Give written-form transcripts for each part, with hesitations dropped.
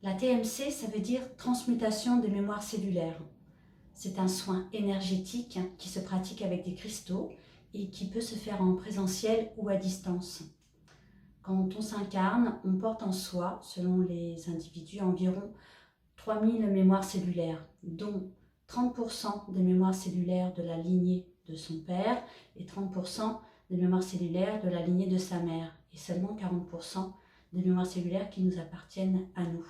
La TMC, ça veut dire transmutation des mémoires cellulaires. C'est un soin énergétique qui se pratique avec des cristaux et qui peut se faire en présentiel ou à distance. Quand on s'incarne, on porte en soi, selon les individus, environ 3000 mémoires cellulaires, dont 30% des mémoires cellulaires de la lignée de son père et 30% des mémoires cellulaires de la lignée de sa mère, et seulement 40% des mémoires cellulaires qui nous appartiennent à nous.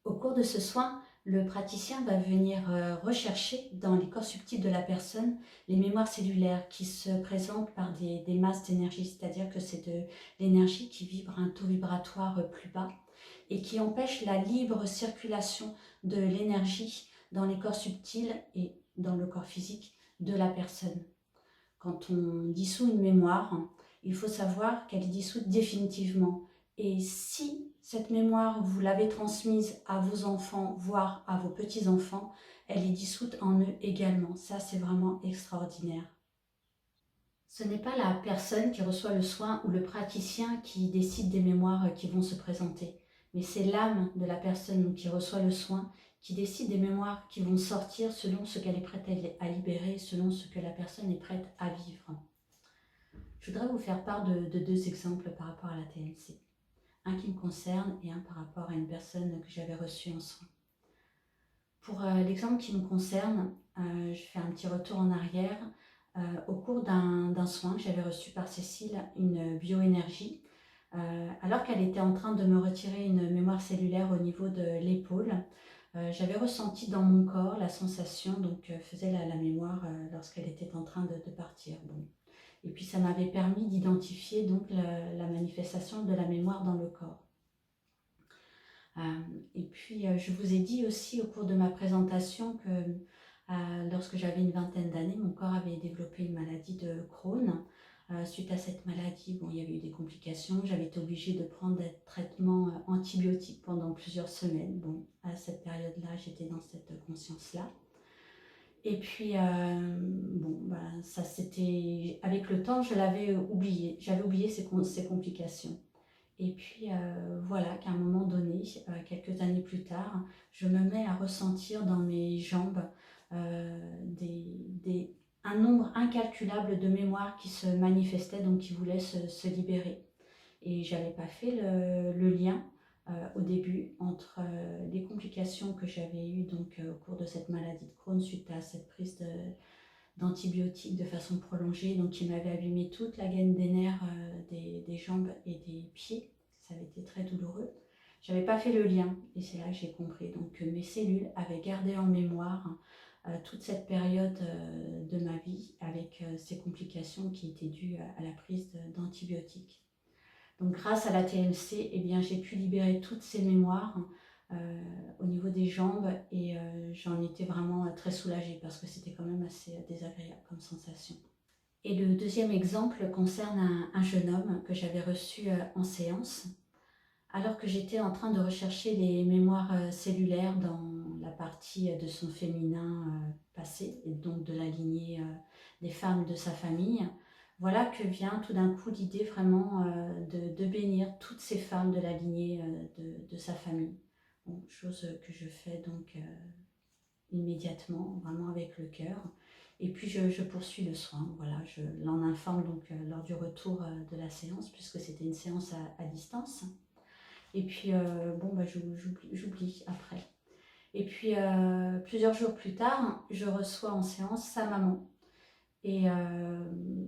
Au cours de ce soin, le praticien va venir rechercher dans les corps subtils de la personne les mémoires cellulaires qui se présentent par des masses d'énergie, c'est-à-dire que c'est de l'énergie qui vibre à un taux vibratoire plus bas et qui empêche la libre circulation de l'énergie dans les corps subtils et dans le corps physique de la personne. Quand on dissout une mémoire, il faut savoir qu'elle est dissoute définitivement. Et si cette mémoire, vous l'avez transmise à vos enfants, voire à vos petits-enfants, elle est dissoute en eux également. Ça, c'est vraiment extraordinaire. Ce n'est pas la personne qui reçoit le soin ou le praticien qui décide des mémoires qui vont se présenter, mais c'est l'âme de la personne qui reçoit le soin qui décide des mémoires qui vont sortir selon ce qu'elle est prête à libérer, selon ce que la personne est prête à vivre. Je voudrais vous faire part de deux exemples par rapport à la TMC. Un qui me concerne et un par rapport à une personne que j'avais reçue en soin. Pour l'exemple qui me concerne, je fais un petit retour en arrière. Au cours d'un soin que j'avais reçu par Cécile, une bioénergie, alors qu'elle était en train de me retirer une mémoire cellulaire au niveau de l'épaule, j'avais ressenti dans mon corps la sensation, donc faisait la mémoire lorsqu'elle était en train de partir. Bon. Et puis ça m'avait permis d'identifier donc la manifestation de la mémoire dans le corps. Et puis je vous ai dit aussi au cours de ma présentation que lorsque j'avais une vingtaine d'années, mon corps avait développé une maladie de Crohn. Suite à cette maladie, bon, il y avait eu des complications. J'avais été obligée de prendre des traitements antibiotiques pendant plusieurs semaines. Bon, à cette période-là, j'étais dans cette conscience-là. Et puis, bon, ben, ça c'était... Avec le temps, je l'avais oublié. J'avais oublié ces complications. Et puis, voilà qu'à un moment donné, quelques années plus tard, je me mets à ressentir dans mes jambes un nombre incalculable de mémoires qui se manifestaient, donc qui voulaient se libérer. Et je n'avais pas fait le lien au début entre les complications que j'avais eues donc, au cours de cette maladie de Crohn suite à cette prise d'antibiotiques de façon prolongée, donc qui m'avait abîmé toute la gaine des nerfs des jambes et des pieds. Ça avait été très douloureux. Je n'avais pas fait le lien et c'est là que j'ai compris donc, que mes cellules avaient gardé en mémoire toute cette période de ma vie avec ces complications qui étaient dues à la prise d'antibiotiques. Donc grâce à la TMC, eh bien, j'ai pu libérer toutes ces mémoires au niveau des jambes et j'en étais vraiment très soulagée parce que c'était quand même assez désagréable comme sensation. Et le deuxième exemple concerne un jeune homme que j'avais reçu en séance alors que j'étais en train de rechercher les mémoires cellulaires dans la partie de son féminin passé et donc de la lignée des femmes de sa famille. Voilà que vient tout d'un coup l'idée vraiment de bénir toutes ces femmes de la lignée de sa famille. Bon, chose que je fais donc immédiatement, vraiment avec le cœur. Et puis je poursuis le soin, voilà, je l'en informe donc lors du retour de la séance, puisque c'était une séance à distance. Et puis bon, bah, j'oublie après. Et puis plusieurs jours plus tard, je reçois en séance sa maman. Et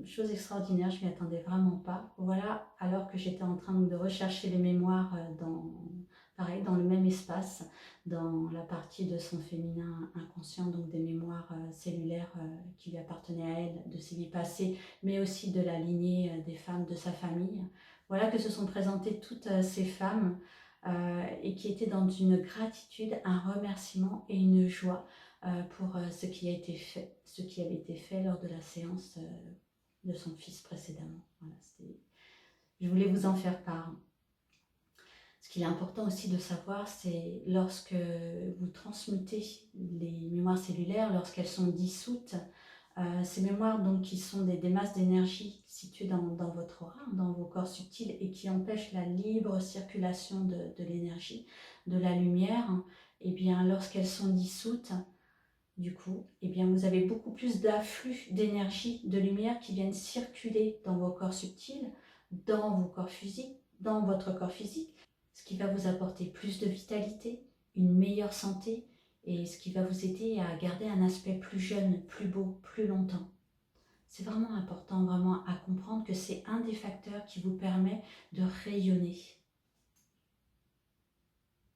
chose extraordinaire, je ne m'y attendais vraiment pas. Voilà, alors que j'étais en train de rechercher les mémoires pareil, dans le même espace, dans la partie de son féminin inconscient, donc des mémoires cellulaires qui lui appartenaient à elle, de ses vies passées, mais aussi de la lignée des femmes de sa famille. Voilà que se sont présentées toutes ces femmes et qui étaient dans une gratitude, un remerciement et une joie pour ce qui a été fait, ce qui avait été fait lors de la séance de son fils précédemment. Voilà, je voulais vous en faire part. Ce qu'il est important aussi de savoir, c'est lorsque vous transmutez les mémoires cellulaires, lorsqu'elles sont dissoutes, ces mémoires donc, qui sont des masses d'énergie situées dans votre aura, dans vos corps subtils et qui empêchent la libre circulation de l'énergie, de la lumière, et bien lorsqu'elles sont dissoutes, du coup, eh bien, vous avez beaucoup plus d'afflux d'énergie, de lumière qui viennent circuler dans vos corps subtils, dans vos corps physiques, dans votre corps physique, ce qui va vous apporter plus de vitalité, une meilleure santé et ce qui va vous aider à garder un aspect plus jeune, plus beau, plus longtemps. C'est vraiment important vraiment à comprendre que c'est un des facteurs qui vous permet de rayonner.